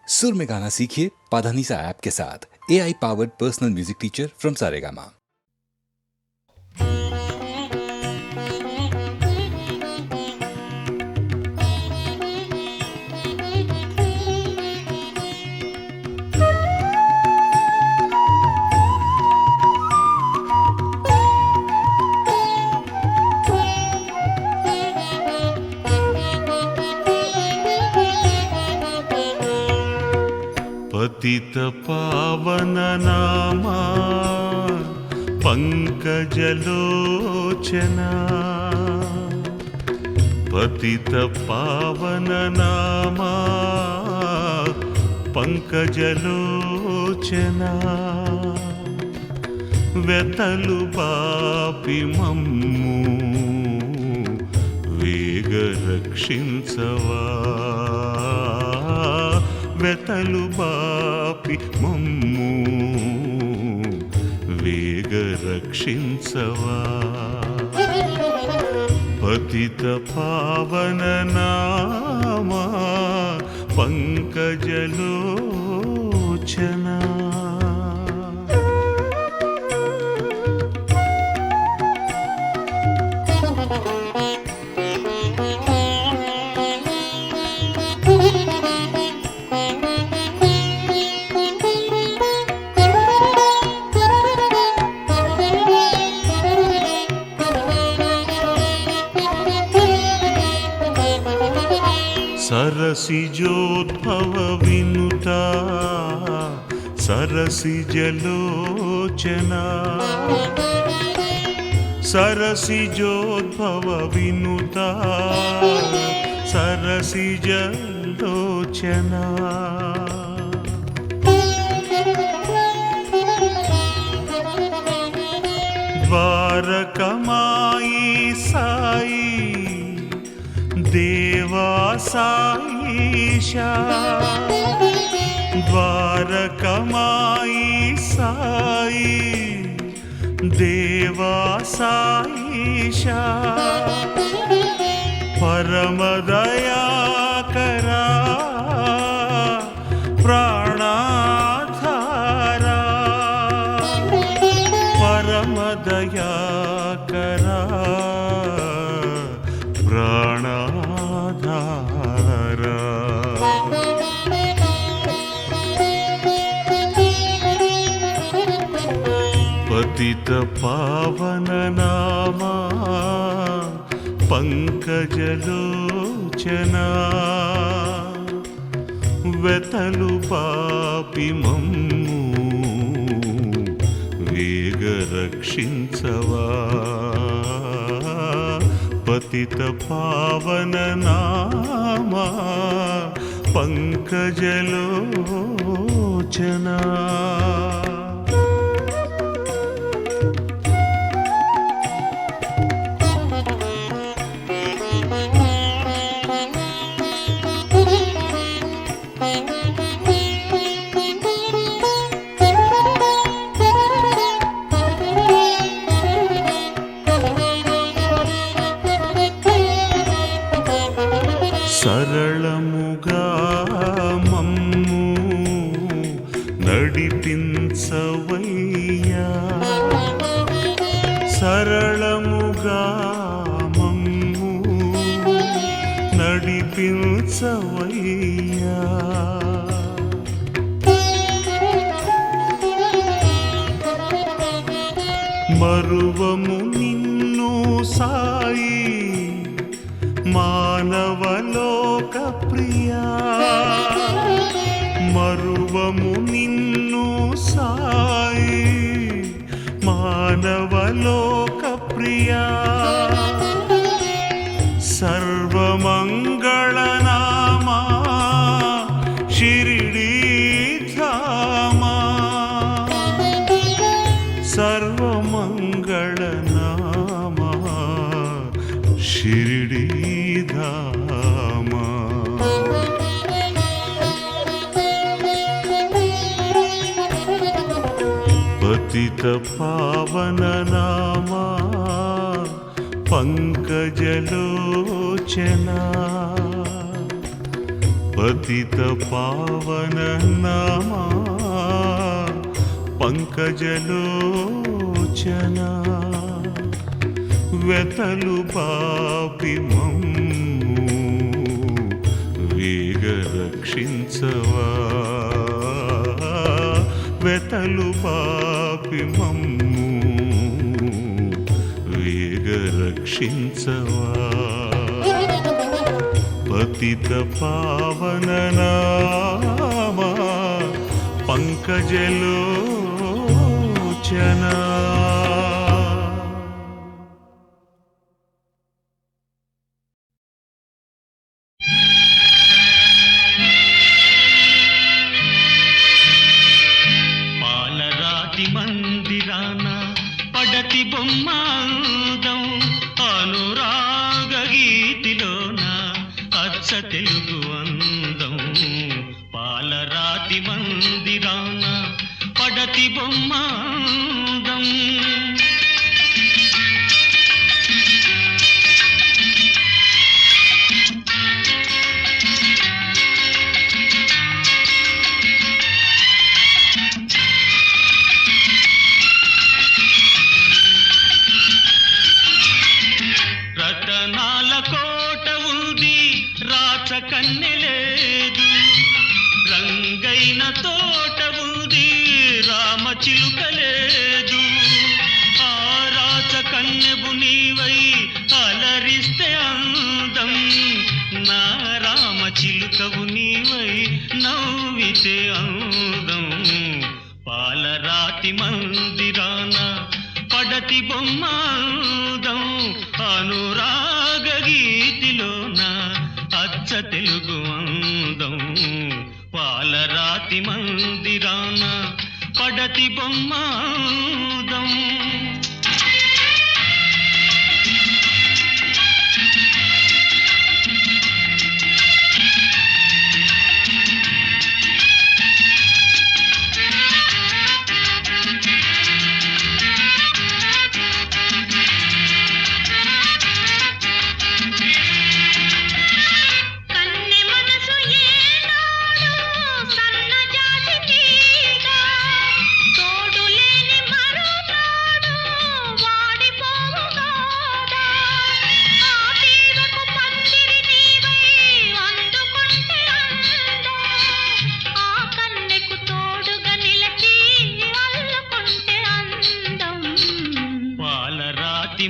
सुर में गाना सीखिए पाधानीसा ऐप के साथ। AI powered personal music teacher from Saregama. पतित पावन नामा पंकजलोचना, पतित पावन नामा पंकजलोचना, व्यतलु बापि मम्मु वेग रक्षिंचवा, व्यतलु बापि मम्मु वेग रक्षिंचवा, पतित पावन नामा पंकजलोचना। सरसिजोद्भव विनुता सरसिजलोचना, सरसिजोद्भव विनुता सरसिजलोचना, द्वारकमाई साई देवा साईशा, द्वारकमाई साई देवा साईशा, परम दया करा प्राणाधारा, परम दया करा प्राणाधारा, पतित पावन नामा पंकजलोचना, व्यतलु पापि मम्मु वेग रक्षिंचवा, पतित पावन नामा पंकजलोचना। सरलमुगा मम्मु नडिपिंचवయ్యా, सरलमुगा मम्मु नडिपिंचवయ్యా, మరువము నిన్ను సాయి మానవలోక ప్రియా, మరువము నిన్ను సాయి మానవలోక ప్రియా, సర్వమంగళనామా షిరిడీ ధామా, సర్వమంగళనామా షిరిడీ ధామా, पतित पावन नामा पंकजलोचना, పతిత పావన నామా పంకజలోచన వెతలు పాపి మమ్ము వేగ రక్షించవా వెతలు పాపి మమ్ము వేగ రక్షించవా పతిత పావన నామా పంకజలోచన పాలరాతి మందిరాన పడతి బొమ్మాదం అనురాగ గీతిలోన అచ్చ తెలుగు అందం పాలరాతి మందిరాన పడతి బొమ్మాదం రతనాల కోట ఉంది రాచ కన్నెలేదు రంగైన తోట ఉంది రామ చిలుక లేదు ఆ రాచ కన్నెబు నీవై అలరిస్తే అందం నా రామ చిలుకవు నీవై నవ్వితే అందం పాలరాతి మందిరాన పడతి బొమ్మాదం అనురాగ గీతిలోన అచ్చ తెలుగు అందం పాలరాతి మందిరాన పడతి బొమ్మాదం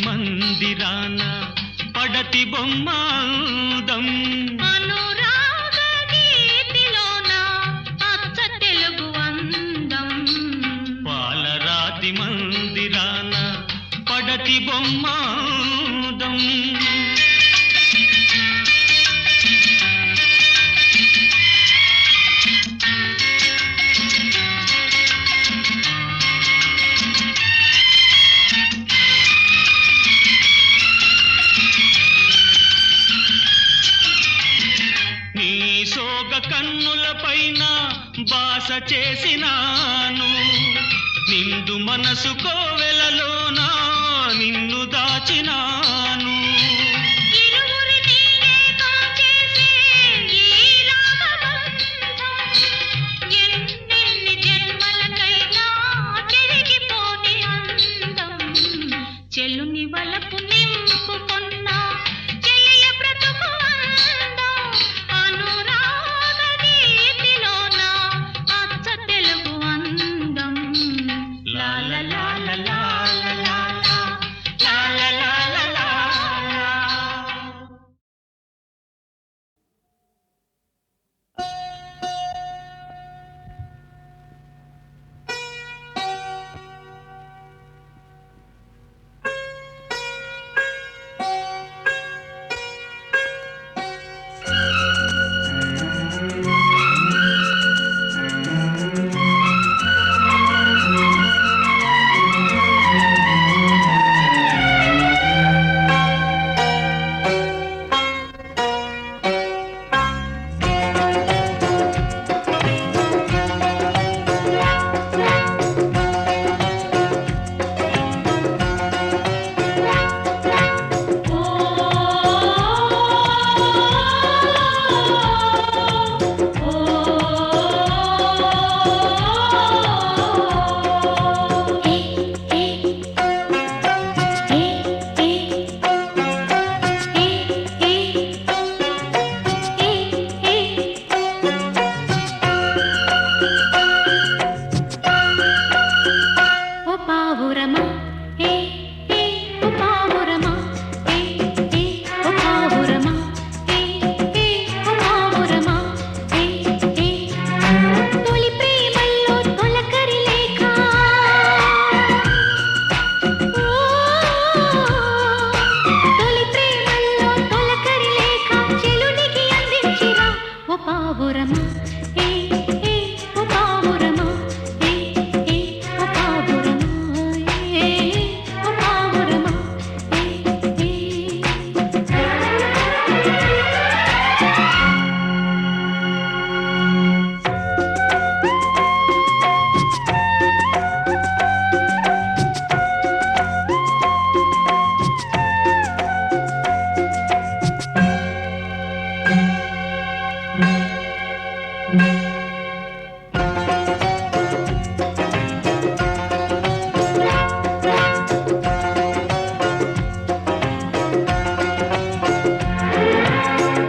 మందిరాన పడతి బొమ్మాదం అనురాగ గీతిలోన అచ్చ తెలుగు అందం పాలరాతి మందిరాన పడతి బొమ్మాదం సోగ కన్నుల పైన బాస చేసినాను నిండు మనసు కోవెలలోన నిన్ను దాచినాను ఇరువురిని ఏకం చేసే ఈ రాగబంధం ఎన్నెన్ని జన్మలకైనా చెరిగిపోని అందం చెల్లుని వలపు నింపుకొన్న చెలియ బ్రతుకు అందం అనురాగ గీతిలోన అచ్చ తెలుగు అందం లా లా లా లా లా లా లా లా లా లా లా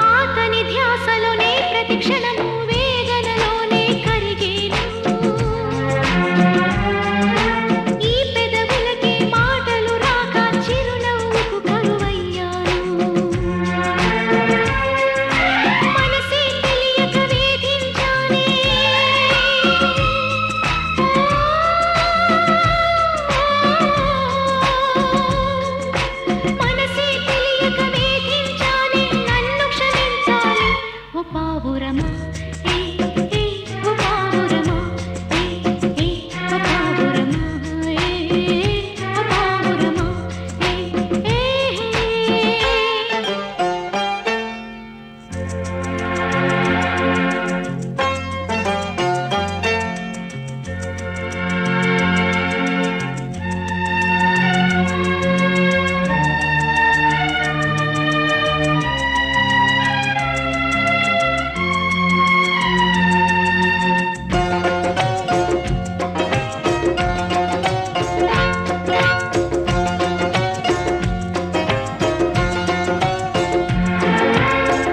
ఆతని ధ్యాసలోనే ప్రతి క్షణము వేదనలోనే కరిగేను ఈ పెదవులకి మాటలు రాక చిరునవ్వుకు కరువయ్యాను మనసే తెలియక వేధించానే మనసే తెలియక వేధించానే నన్ను క్షమించాలి ఓ పావురమా ఏ ఏ ఓ పావురమా ఏ ఏ ఓ పావురమా ఏ ఓ పావురమా ఏ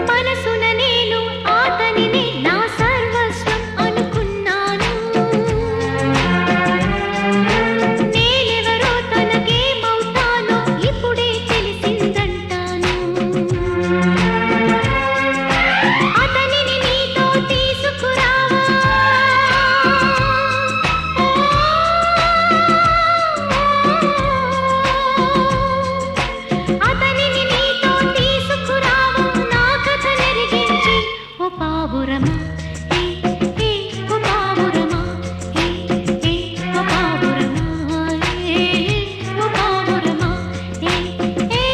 మనసున నేను ఆతనిని నా సర్వస్వం అనుకున్నాను నేనెవరో తనకేమవుతానో ఇప్పుడే తెలిసిందంటాను అతనిని నీతో తీసుకురావా అతనిని నీతో తీసుకురావా నా కథ నెరిగించి ఓ పావురమా ఏ ఏ ఓ పావురమా ఏ ఏ ఓ పావురమా ఏ ఓ పావురమా ఏ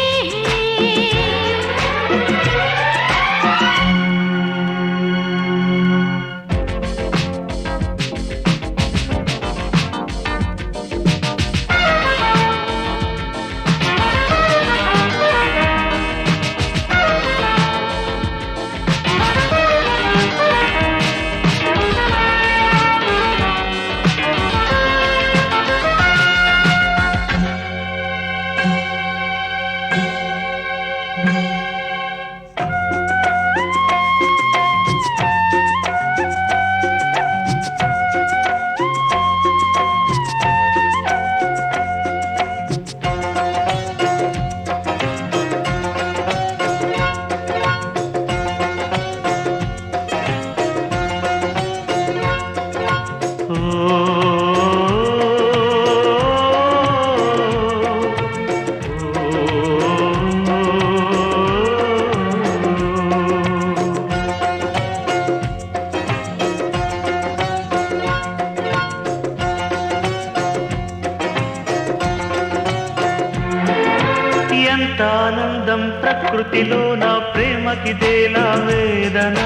ఎంత ఆనందం ప్రకృతిలో నా ప్రేమకిదేలా వేదన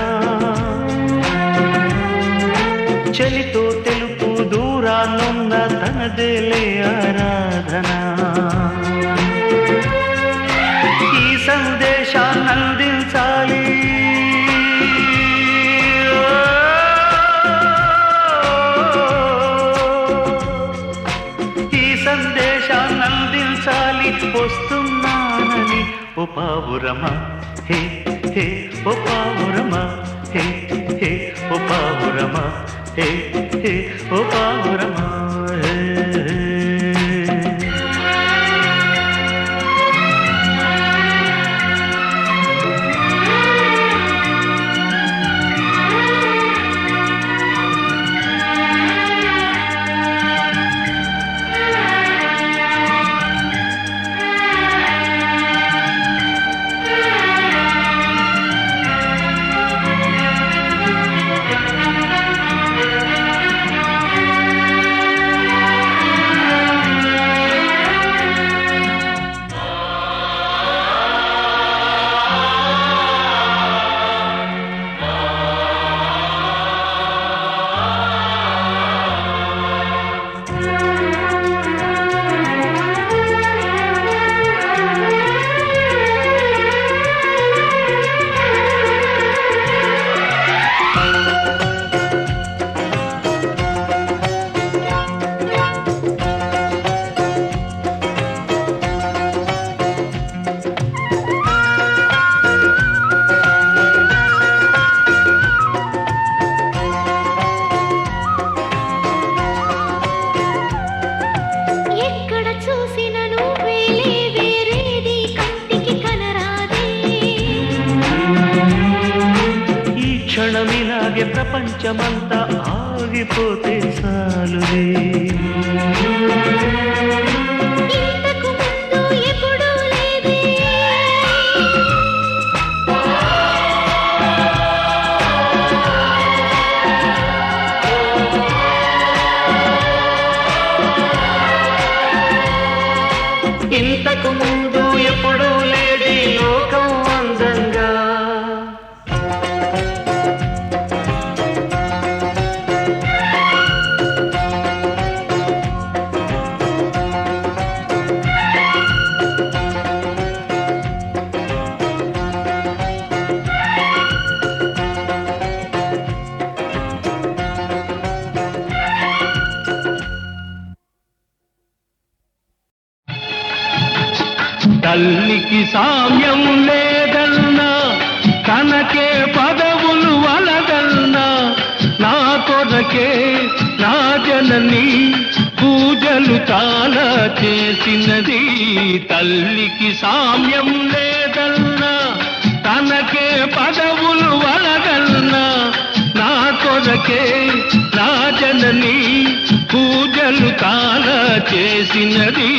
చలితో తెలుపు దూరాన్నున్న తనదేలే ఆరాధన ఈ సందేశాన్ని అందించాలి ఈ సందేశాన్ని అందించాలి వస్తున్నానని ఓ పావురమా హే హే ఓ పావురమా హే హే ఓ పావురమా హే హే ఓ పావురమా హే ప్రపంచమంతా ఆగిపోతే చాలులే. ఇంతకు ముందు ఎప్పుడూ లేదే ఇంతకు ముందు ఎప్పుడూ లేది లోకం అందంగా. తల్లికి సామ్యం లేదన్నా, తనకే పదవులు వలదన్నా, నా కొరకే నా జనని పూజలు చాలా చేసినది. తల్లికి సామ్యం లేదన్నా, తనకే పదవులు వలదన్నా, నా కొరకే నా జనని పూజలు చాలా చేసినది.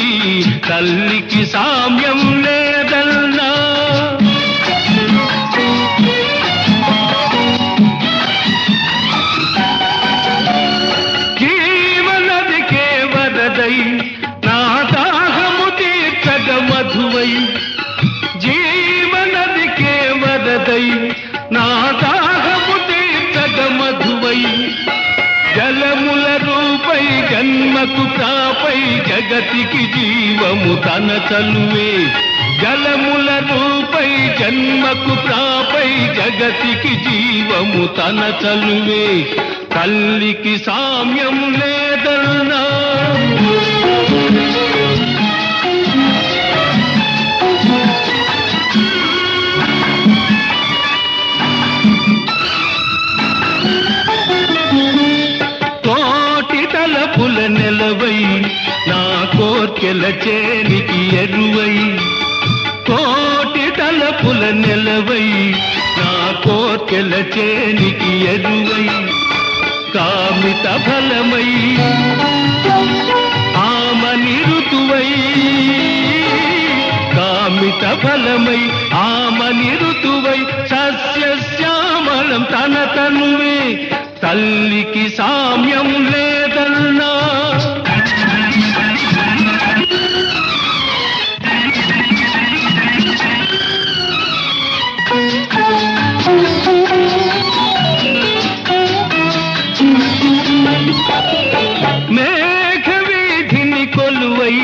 తల్లికి సామ్యం లేదన్నా. జీవనదికే వరదై నా దాహము తీర్చగ మధువై, జీవనదికే వరదై నా దాహము తీర్చగ మధువై, జలముల రూపై జన్మకు ప్రాపై జగతికి జీవము తన చలువే. జలముల రూపై జన్మకు ప్రాపై జగతికి జీవము తన చలువే. తల్లికి సామ్యం లేదన్నా. తలపుల నెలవై నా కోర్కెల చేనికి ఎరువై, కోటి తలపుల నెలవై నా కోర్కెల చేనికి ఎరువై, కామిత ఫలమై ఆమని ఋతువై, కామిత ఫలమై ఆమని ఋతువై, సస్యశ్యామలం తన తనువే. తల్లికి సామ్యం లేదన్నా. మేఘవీధిని కొలువై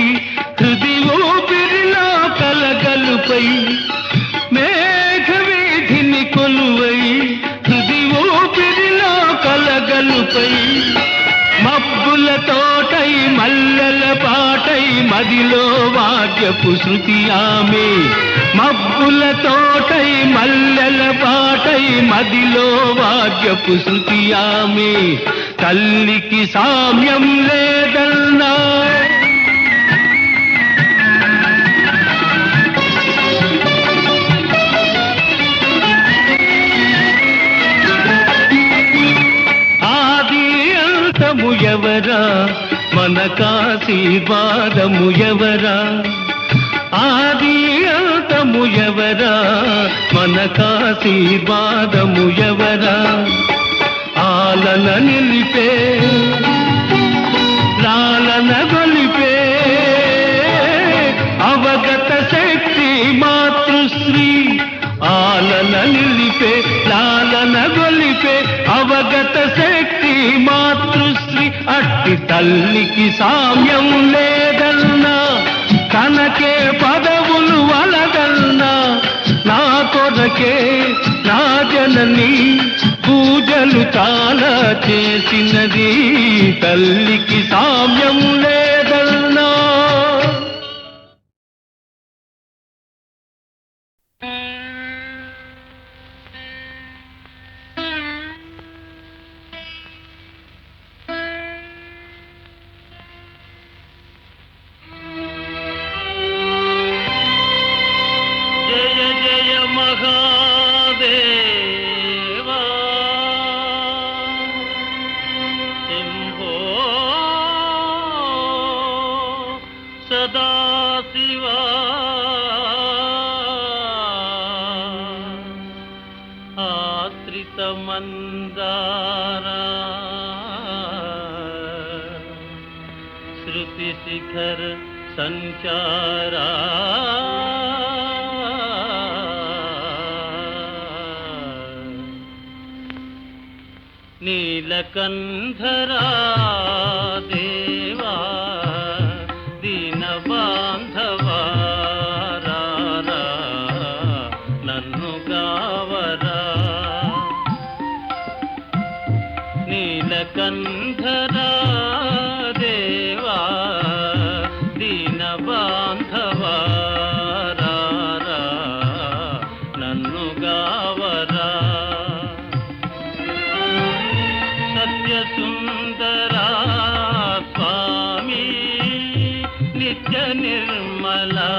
హృది ఊపిరిలో కలగలుపై, మేఘవీధిని కొలువై హృది ఊపిరిలో కలగలుపై, మబ్బుల తోటై మల్లెల పాటై మదిలో వాద్యపు శృతి ఆమె. మబ్బుల తోటై మల్లెల పాటై మదిలో వాద్యపు శృతి ఆమె. తల్లికి సామ్యం లేదన్నా. ఎవరా మనకాశీర్వాదము ఎవరా, ఆది అంతము ఎవరా మనకాశీర్వాదము ఎవరా. ఆలన నిలిపే లాలన గొలిపే అవగత శక్తి మాతృశ్రీ. ఆలన నిలిపే లాలన గొలిపే అవగత శక్తి మాతృశ్రీ. అట్టి తల్లికి సామ్యం లేదన్నా, తనకే పదవులు వలదన్నా, నా కొరకే నా జనని పూజలు చాలా చేసినది. తల్లికి సామ్యం లేదన్నా. జయ జయ మహాదేవా, సదాశివా ఆశ్రిత మందారా శృతి శిఖర సంచారా నీలకంఠరా దేవా దీన బాంధవా రారా నన్ను గావరా నీలకంఠరా దేవా దీన బాంధవా రారా నన్ను గావరా సత్య సుందరా స్వామి నిత్య నిర్మలా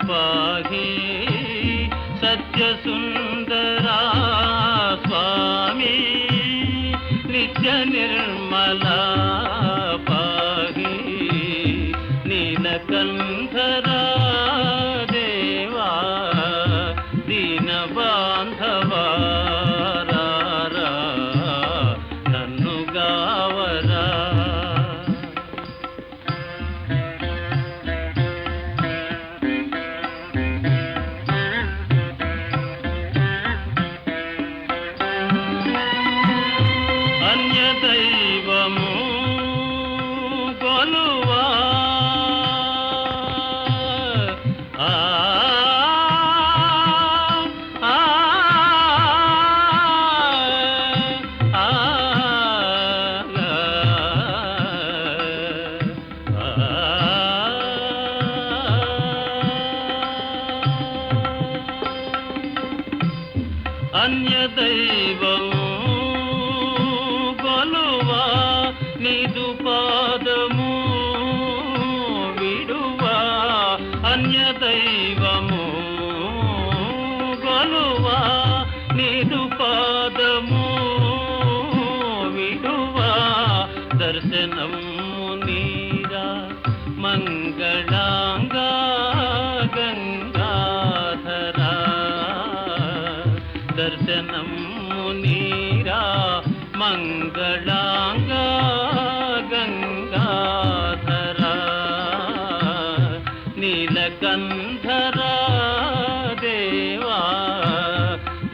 పాహి సత్య సుందరా స్వామి నిత్య నిర్మలా పాహి నీలకంఠరా దేవా దీన బాంధవా రారా నన్ను గావరా అన్యదైవము కొలువా ఆ ఆ ఆ అన్యదైవము కొలువా నీదు పాదము విడువా అన్యదైవము కొలువా నీదు పాదము విడువా దర్శనము నీరా మంగళాంగా గంగాధరా దర్శనము నీరా మంగళాంగా గంగాధరా నీలకంఠరా దేవా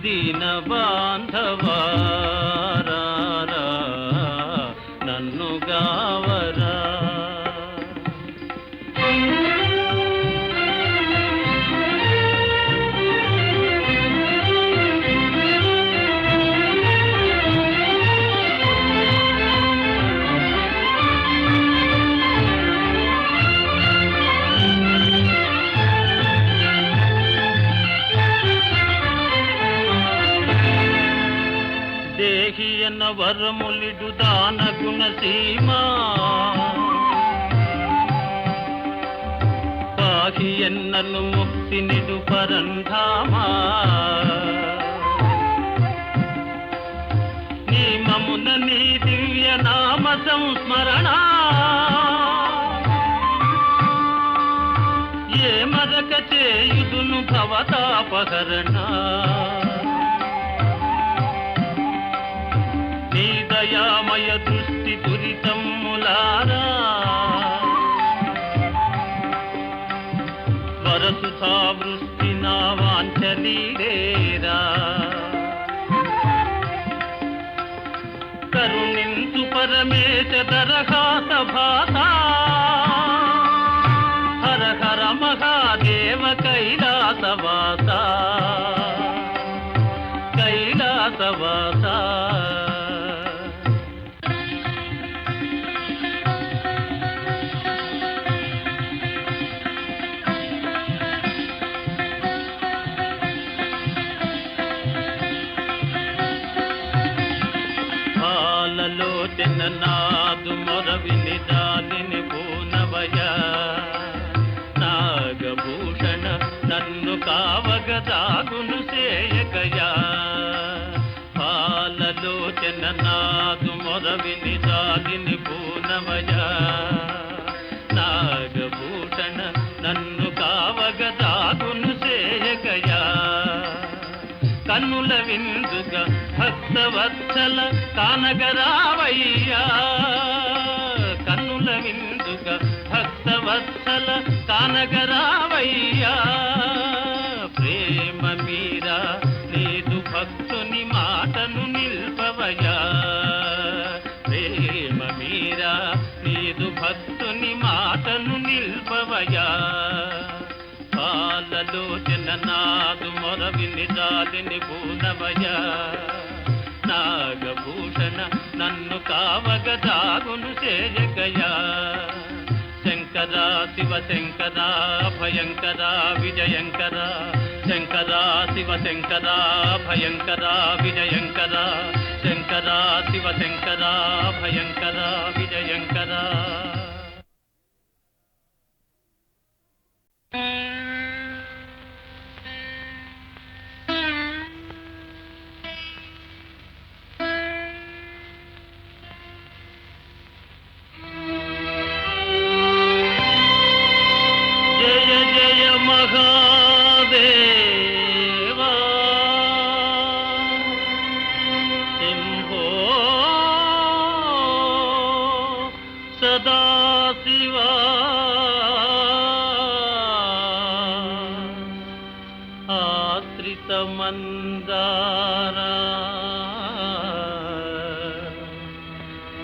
దీన బాంధవా రారా నన్ను గావరా దేహి ఎన్న వరములిడు దాన గుణసీమా పాహి ఎన్నను ముక్తి నిడు పరంధామా నీమమున నీ దివ్య నామ సంస్మరణ ఏ మరక చేయుదును భవతాపహరణ నీ దయామయ దృష్టి దురితమ్ములారా వరసుధా వృష్టి నా వాంఛలీరేరా కరుణించు పరమేశ దరహాస భాత హర హర మహాదేవ కైలాసవాస కైలాసవాస పాలలోచన నాదు మొరవిని దానిని పూనవయ నాగభూషణ నన్ను కావగదాగును సేయకయా పాలలోచన నాదు మొరవిని దానిని పూనవయ నాగభూషణ విందుగా భక్తవత్సల కానగరావయ్యా కన్నుల విందుగా భక్తవత్సల కానగరావయ్యా ప్రేమ మీరా లేదు భక్తుని మాటను నిల్పవయ్యా ప్రేమ మీరా లేదు భక్తుని మాటను నిల్పవయ్యా పాలలోచన నాదు మొరవిని జాలిని పూనవయ్యా నాగభూషణ నన్ను కావగ దాగును చేయగయా శంకరా శివ శంకరా భయంకరా విజయంకరా శంకరా శివ శంకరా భయంకరా విజయంకరా శంకరా శివ శంకరా భయంకరా విజయంకరా జయ జయ మహాదేవా శంభో సదాశివా ఆశ్రితమందారా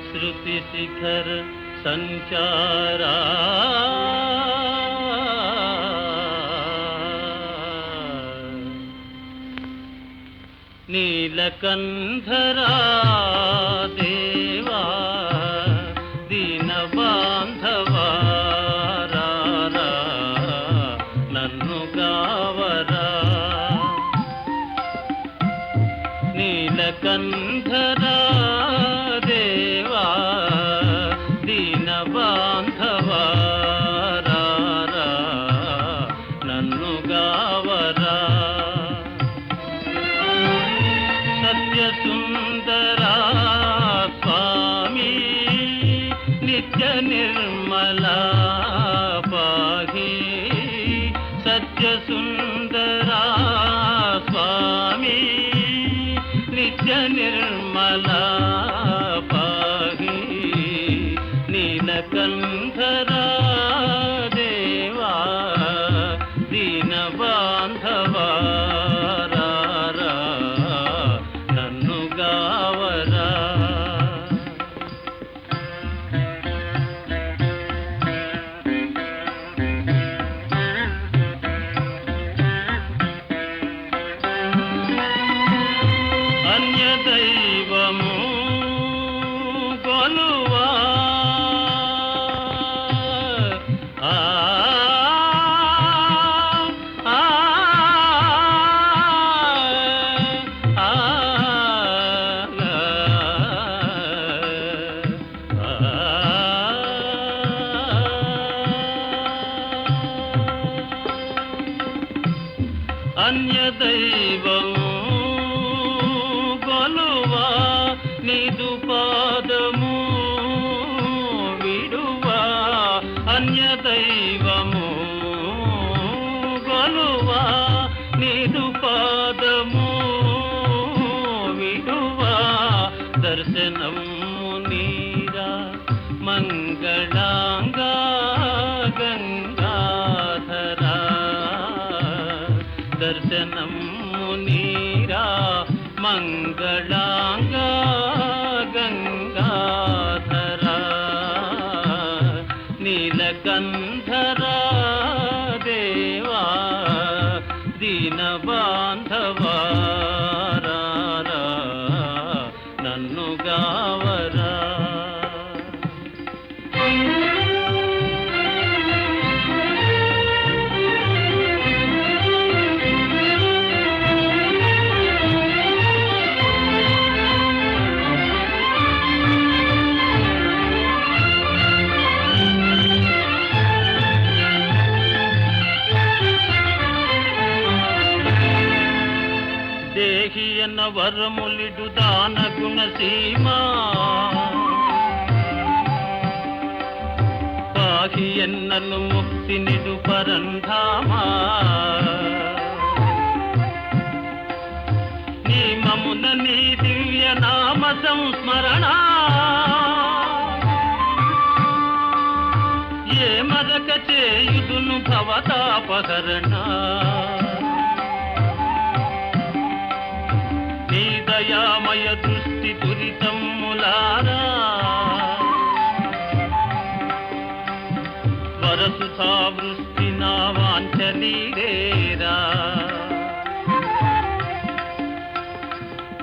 శృతిశిఖర సంచారా నీలకంధరా దేవా దీన బాంధవా రారా నన్ను గావరా నీలకంధరా దేవా దీన బాంధవా రారా నన్ను గావరా సత్యసుందరా స్వామి నిత్య నిర్మలా పాహి సత్యసుందరా స్వామి నిత్య నిర్మలా పాహి నీలకంధరా దేవా దీన బాంధవా రారా నన్ను గావరా అన్యదైవము కొలువా ఆ ఆ ఆ అన్యదైవము కొలువా నిదు పాదము విడువా అన్యదైవము కొలువా నిదు పాదము విడువా దర్శనము నీరా మంగళాంగా గంగాధరా దర్శనము నీరా మంగళాంగా గంగాధరా నీలకంధరా దేవా దీన బాంధవా రారా నన్ను గావరా దేహియన వరములిడు దాన గుణసీమా పాహి ఎన్నను ముక్తి నిడు పరంధామా నీ నిలుపున నీ దివ్య నామ సంస్మరణ ఏ మరక చేయుదును భవతాపహరణ నీ దయామయ దృష్టి దురితమ్ములారా వరసుధా వృష్టి నా వాంఛలీరేరా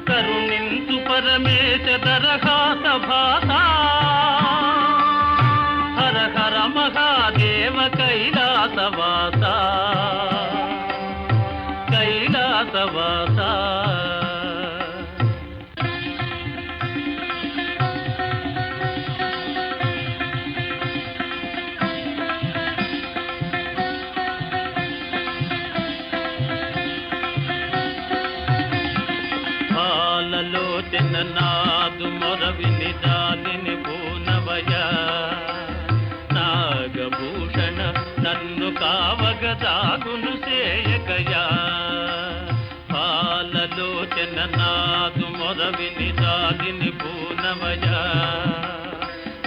కరుణించు పరమేశ దరఘాత భాత హర హర మహాదేవ కైలాసవాస కైలాసవాస లోచన నాదు మొరవిని దాలిని పూనవయ నాగభూషణ నన్ను కావగదాగును సేయకయా పాలలోచన నాదు మొరవిని దాలిని పూనవయ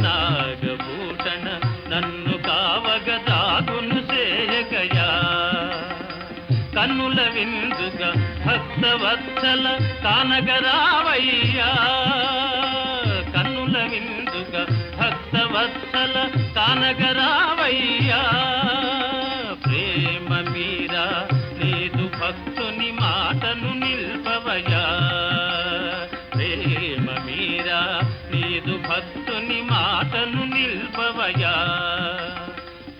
నాగభూషణ నన్ను కావగదాగును సేయకయా కన్నుల విందుగా భక్తవత్సల కానగరావయ్యా కన్నుల విందుగా భక్తవత్సల కానగరావయ్యా ప్రేమ మీరా నీదు భక్తుని మాటను నిల్పవయ్యా ప్రేమ మీరా నీదు భక్తుని మాటను నిల్పవయ్యా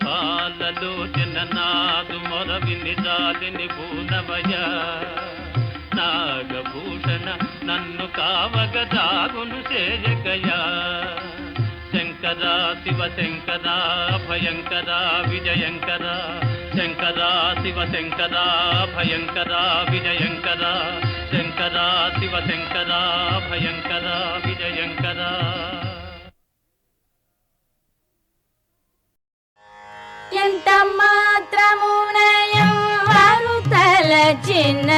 పాలలోచన నాదు మొరవిని దాలిని పూనవయ నాగభూషణ నన్ను కావగదాగును సేయకయా శంకర శివ శంకర భయంకర విజయంకర శంకర శివ శంకర భయంకర విజయంకర శంకర శివ శంకర భయంకర విజయంకర ఎంత మాత్రమున ఎవరు తలచిన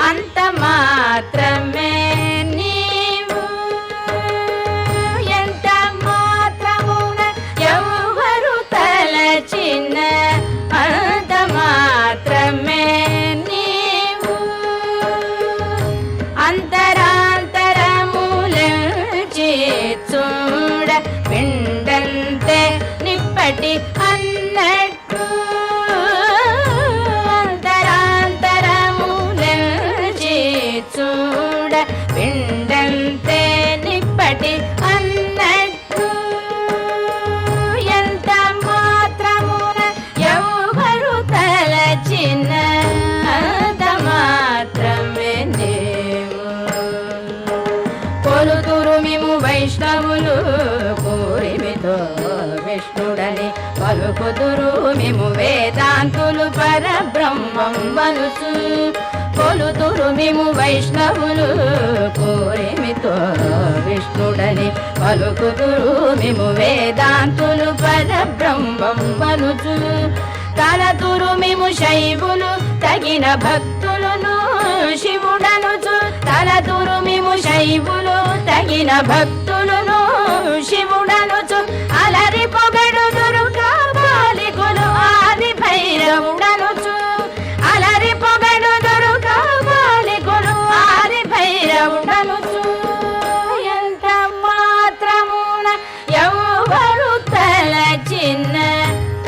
అంత మాత్రమే నీవు ఎంత మాత్రమున ఎవరు తలచిన అంత మాత్రమే నీవు అంతరాంతరములచి చూడ పిండంతే నిప్పటి అన్నట్టు అంతరాంతరములచి చూడ పిండంతే నిప్పటి అన్నట్టు ఎంత మాత్రమున ఎవరు తలచిన అంత మాత్రమే నీవు కొలుతురు మేము వైష్ణవులు కోరిమితో విష్ణుడని పలుకుదురు మేము వేదాంతులు పరబ్రహ్మం వనుచు కొలుతురు మేము వైష్ణవులు కోరిమితో విష్ణుడని పలుకుదురు మేము వేదాంతులు పరబ్రహ్మం వనుచు తలతురు మేము శైవులు తగిన భక్తులను శివుడనుచు తలతురు మేము శైవులు తగిన భక్తులను శివుడనుచు అలరి పొగడుదురు కాపాలికులు ఆది భైరవుడనుచు అలరి పొగడుదురు కాపాలికులు ఆది భైరవుడనుచు ఎంత మాత్రమున ఎవరు తలచిన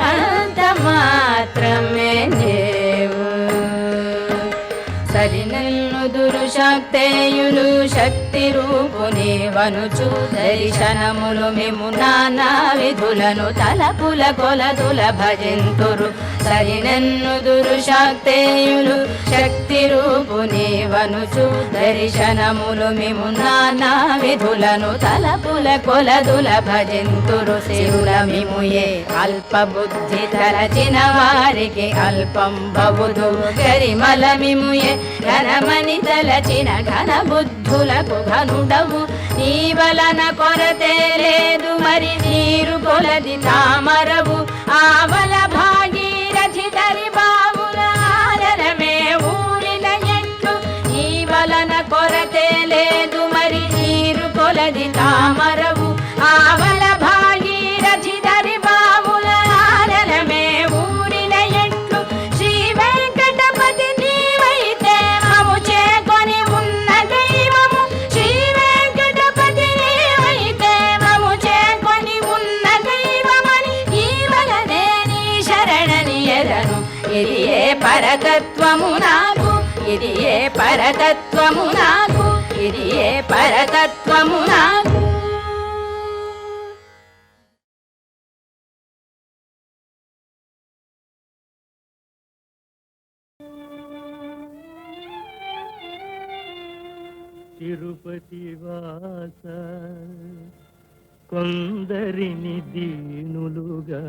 అంత మాత్రమే నీవు సరినన్ను దురుశక్తేయులు శక్తి రూపుని వనుచు దర్శనములు మేము నానా విధులను తలపుల కొలదుల భజింతురు సరినన్ను దురుశక్తేయులు శక్తి రూపుని వనుచు దర్శనములు మేము నానా విధులను తలపుల కొలదుల భజింతురు శివుల మిము ఏ అల్ప బుద్ధి తలచిన వారికి అల్పం బవుదు గరిమల మిము ఏ ఘనమని తలచిన ఘన బుద్ధులకు ఘనుడవు నీ వలన కొరతే లేదు మరి నీరు కొలది తామరవు ఆవల భాగీరథి తరి బావుల ఆరమే ఊరిన ఎట్లు నీ వలన కొరతే మరవు ఆవల భాగీరథి దరి బావుల ఆలనమే ఊరిన ఎట్లు శ్రీ వెంకటపతి నీవైతే మము చేకొని ఉన్న దైవము శ్రీ వెంకటపతి నీవైతే మము చేకొని ఉన్న దైవమని ఈ వలనే నీ శరణని ఎరను ఇది ఏ పరతత్వము నాకు ఇది ఏ పరతత్వము నాకు ఇది ఏ పరతత్వము నాకు తిరుపతి వాస కొందరిని దీనులుగా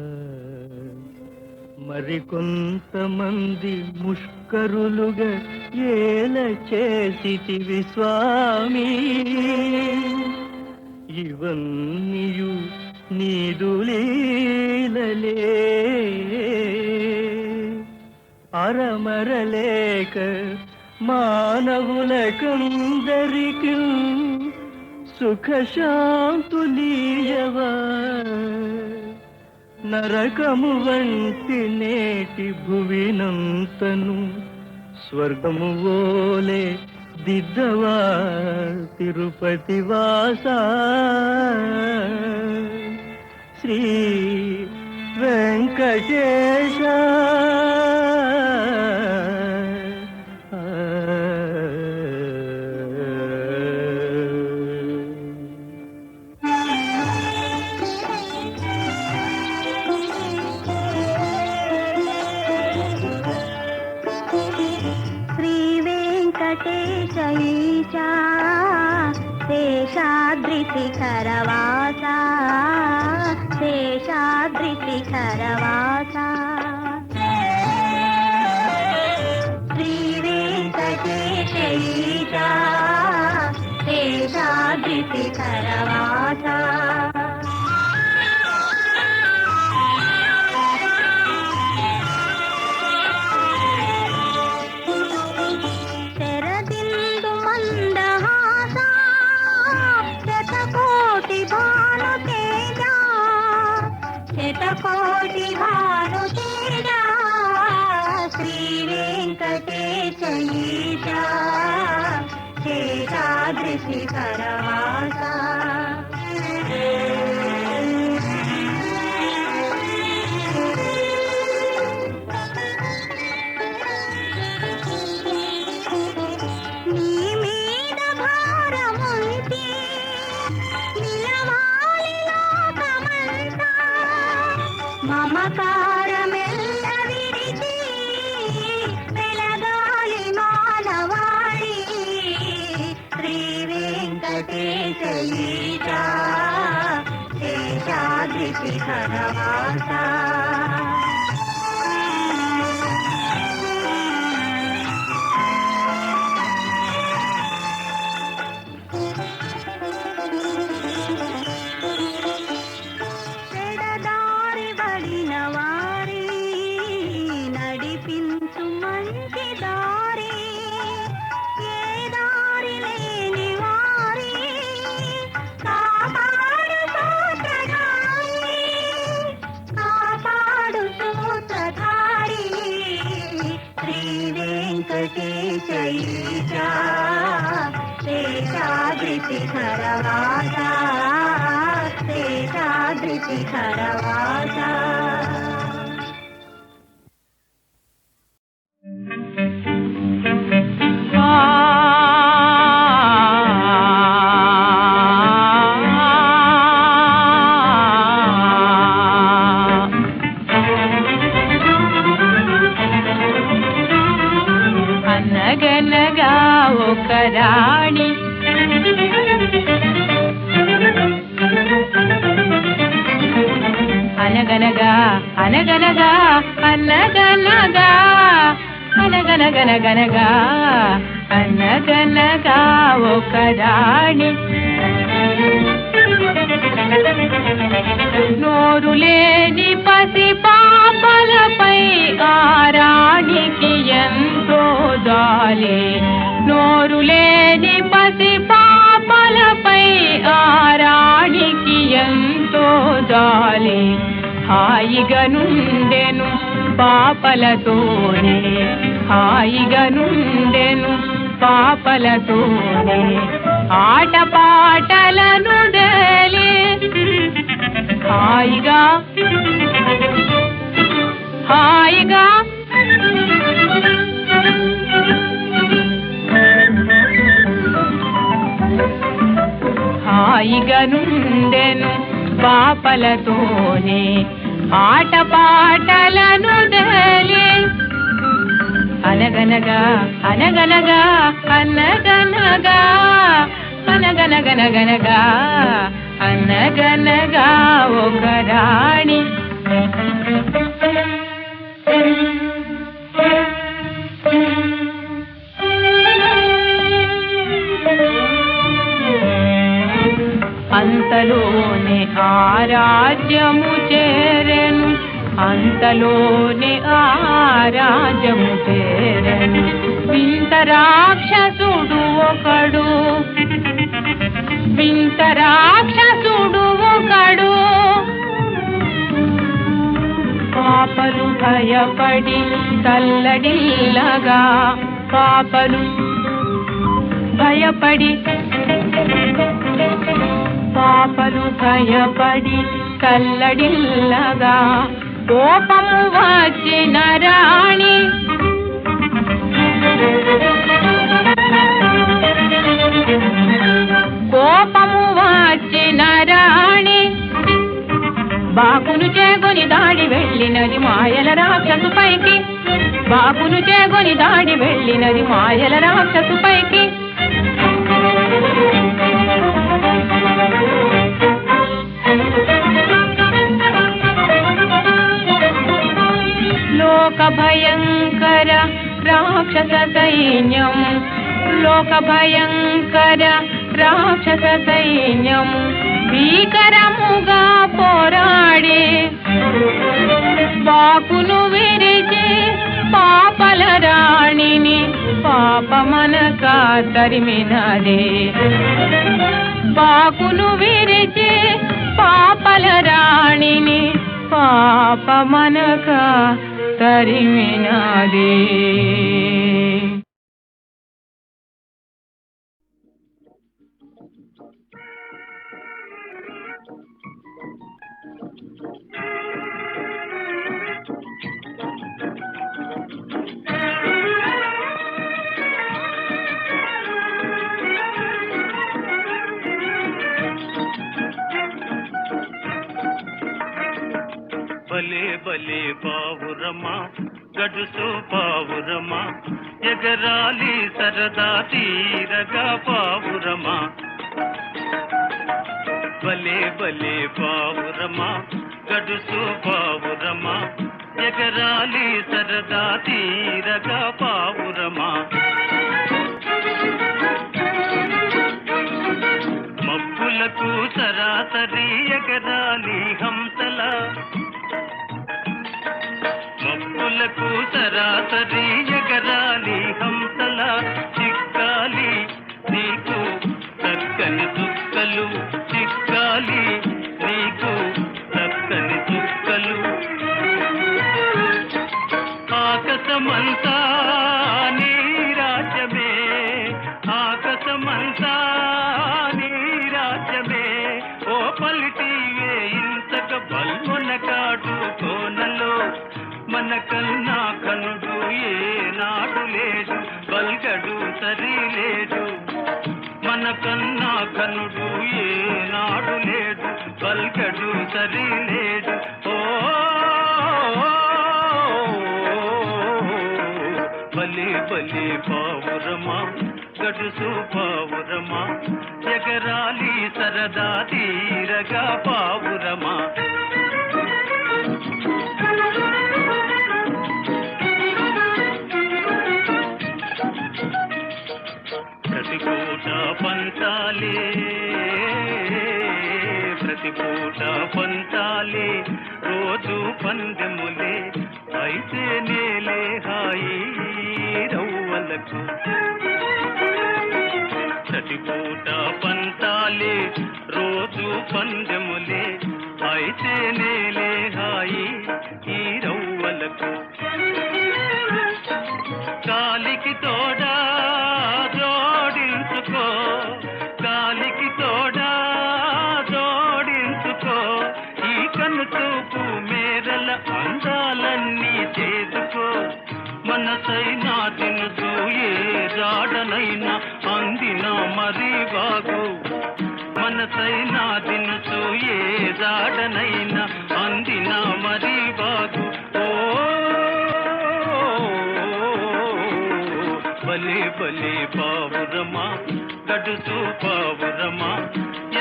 మరికొంతమంది ముష్కరులుగా ఏల చేసితివి స్వామి ఇవన్నీయు నీదు లీలలే అరమరలేక మానవులకందరికి సుఖశాంతులీయవా నరకము వంటి నేటి భువినంతను స్వర్గము ఓలే దిద్దవా తిరుపతి వాస శ్రీ వెంకటేశ శేషాద్రిశిఖరవాసా శేషాద్రిశిఖరవాసా శ్రీ వెంకటేశ ఈశా శేషాద్రిశిఖరవాసా శతకోటి భానుతేజ శ్రీ వెంకటేశ ఈశా శేషాద్రిశిఖరవాసా మమకారమెల్ల విడిచి వెలగాలి మానవాళి శ్రీ వెంకటేశ ఈశా శేషాద్రిశిఖరవాసా శేషాద్రిశిఖరవాసా శేషాద్రిశిఖరవాసా అనగనగా ఒక రాణి అనగనగా అనగనగా అనగనగా అనగనగనగనగా అనగనగా ఒక రాణి నోరు లేని పసి పాపలపై ఆ రాణికి ఎంతో జాలి నోరు లేని పసి పాపలపై ఆ రాణి జాలి హాయిగా నుండెను పాపలతోనే హాయిగా నుండెను పాపలతోనే ఆటపాటలను దేలి హాయిగా హాయిగా హాయిగా నుండెను పాపలతోనే ఆటపాటలను దేలి అనగనగా అనగనగా అనగనగా అనగనగనగనగా అనగనగా ఒక రాణి అంతలోనే ఆ రాజ్యము చేరెను అంతలోనే ఆ రాజ్యము చేరెను వింత రాక్షసుడు ఒకడు వింత రాక్షసుడు ఒకడు పాపలు భయపడి తల్లడిల్లగా పాపలు భయపడి పాపలు భయపడి కల్లడిల్లగా కోపము వచ్చిన రాణి కోపము వచ్చిన రాణి బాకును చేగొని దాడి వెళ్ళినది మాయల రాక్షసు పైకి బాకును చేగొని దాడి వెళ్ళినది మాయల రాక్షసు పైకి లోక భయంకర రాక్షస సైన్యం లోక భయంకర రాక్షస సైన్యం భీకరముగా పోరాడి బాకును విరిచి పాపల రాణిని పాపమనక తరిమినదే బాకును విరిచి పాపల రాణిని పాపమనక తరిమినదే భలే భలే పావురమా గడుసు పావురమా ఎగరాలి సరదా తీరగా పావురమా భలే భలే పావురమా గడుసు పావురమా ఎగరాలి సరదా తీరగా పావురమా మబ్బులకు సరాసరి ఎగరాలి హంసల మబ్బులకు సరాసరి ఎగరాలి హంసల చిక్కాలి నీకు చక్కని చుక్కలు చిక్కాలి నీకు చక్కని చుక్కలు ఆకాశమంతా నీ రాజ్యమే ఆకాశమంతా నీ రాజ్యమే ఓ పలిటివే ఇంతక బల్మొన కాడు కోనలో మన కన్నా కనుడు ఏ నాడు లేడు బల్గడు సరి లేడు మన కన్నా కనుడు ఏ నాడు లేడు బల్గడు సరి లేడు ఓ బలి బలి పావురమా గడుసు పావురమా ఎగరాలి సరదా తీరగా పావురమా ప్రతిపూట పంచాలి ప్రతిపూట పంచాలి రోజు పందెములే అయితే నేలే హాయి రవ్వలకు ప్రతిపూట పంచాలి రోజు పందెములే అయితే కన్ను చూపు మేరల అందాలన్నీ చేదుకో మనసైనా తినుసు ఏ జాడనైనా అందిన మరీ బాగు మనసైనా తినుసు ఏ జాడనైనా అందిన మరీ బాగు ఓ బలే బలే పావురమా గడుసు పావురమా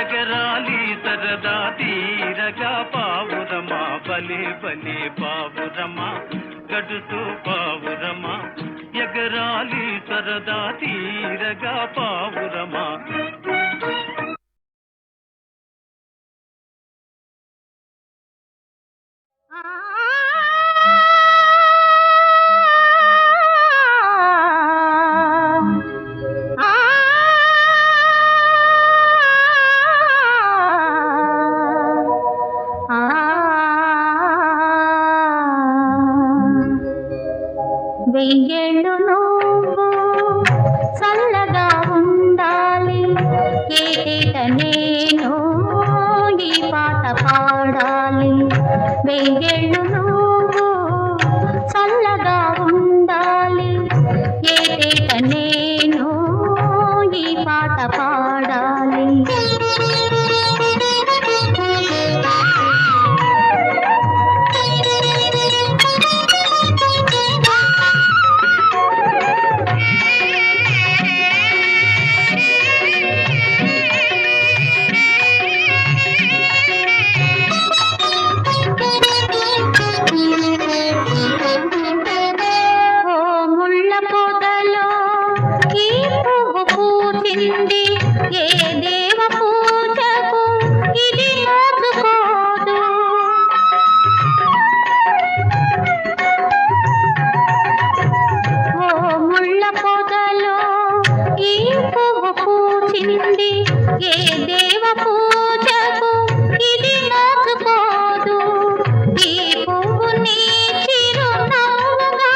ఎగరాలి సరదా తీరగా పావురమా బలే బలే పావురమా గడుసు పావురమా ఎగరాలి సరదా తీరగా పావురమా వెయ్యేళ్ళు నువ్వు చల్లగా ఉండాలి ఏటేట నేను ఈ పాట పాడాలి వెయ్యేళ్ళు నువ్వు చల్లగా ఉండాలి ఏటేట నేను ఈ పాట పాడాలి ఏ దేవ పూజకు ఇది నోచుకోదు ఓ ముళ్ళ పొదలో ఈ పువ్వు పూచింది ఏ దేవ పూజకు ఇది నోచుకోదు ఈ పువ్వు నీ చిరునవ్వుగా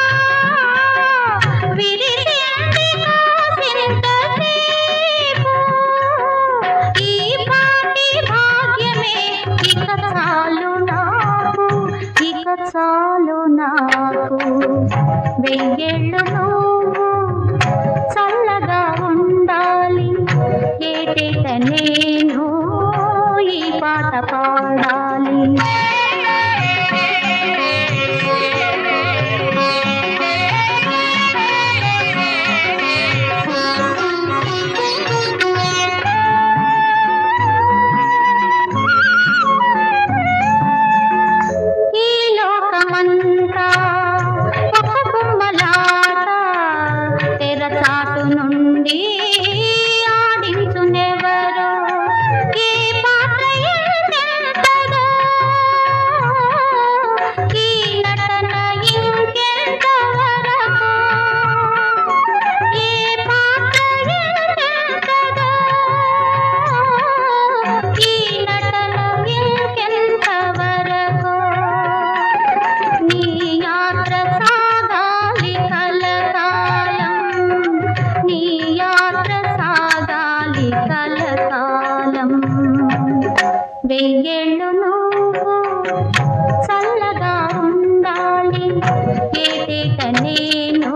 విరిసింది కాసింత చాలు నాకు వెయ్యేళ్ళు నువ్వు చల్లగా ఉండాలి ఏటేట నేను ఈ పాట పాడాలి వెయ్యేళ్ళు నువ్వు చల్లగా ఉండాలి ఏటేట నేను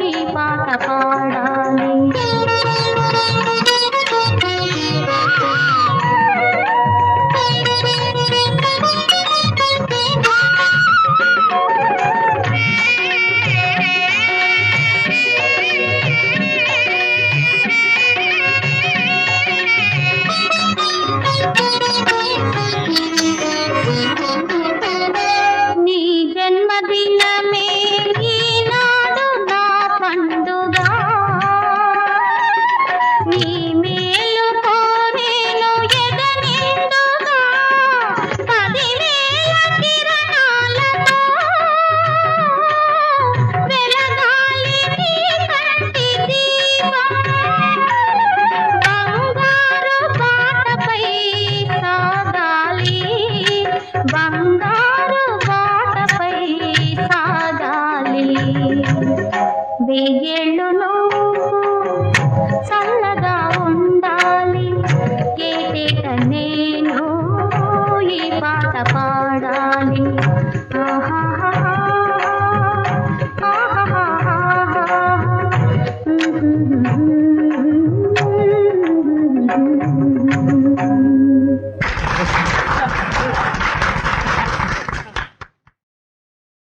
ఈ పాట పాడాలి బంగారు బాటపై సాగాలి వెయ్యేళ్ళు నువ్వు చల్లగా ఉండాలి ఏటేట నేను పాడాలి ఆహా